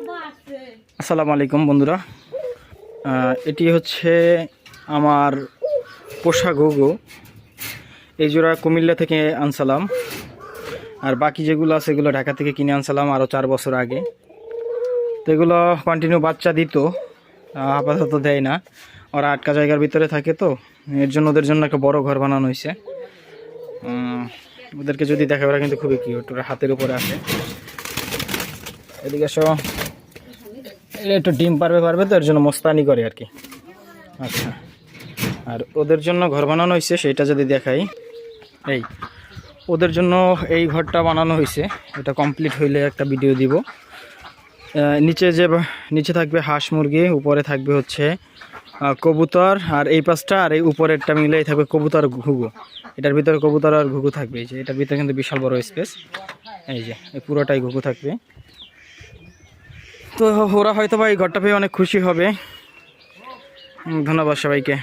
আসসালামু আলাইকুম বন্ধুরা, এটি হচ্ছে আমার পোষা ঘুঘু। এই জোড়া কুমিল্লা থেকে আনসালাম, আর বাকি যেগুলো আছে এগুলো ঢাকা থেকে কিনে আনসালাম আরও 4 বছর আগে। তো এগুলো কন্টিনিউ বাচ্চা দিত, আপাতত দেয় না। ওরা আটকা জায়গার ভিতরে থাকে, তো এর জন্য ওদের জন্য একটা বড় ঘর বানানো হয়েছে। ওদেরকে যদি দেখে ওরা কিন্তু খুবই কিউট, ওরা হাতের উপরে আসে। এদিকে সব একটু ডিম পারবে তো এর জন্য মস্তানি করে আর কি। আচ্ছা, আর ওদের জন্য ঘর বানানো হয়েছে সেটা যদি দেখাই, এই ওদের জন্য এই ঘরটা বানানো হয়েছে। এটা কমপ্লিট হইলে একটা ভিডিও দিব। নিচে থাকবে হাঁস মুরগি, উপরে থাকবে হচ্ছে কবুতর, আর এই পাশটা আর এই উপরেরটা মিলেই থাকবে কবুতর ঘুঘু। এটার ভিতরে কবুতর আর ঘুঘু থাকবে। এই যে এটার ভিতরে কিন্তু বিশাল বড় স্পেস। এই যে এই পুরোটাই ঘুঘু থাকবে। তো ওরা হয়তো বা এই ঘরটা পেয়ে অনেক খুশি হবে। ধন্যবাদ সবাইকে।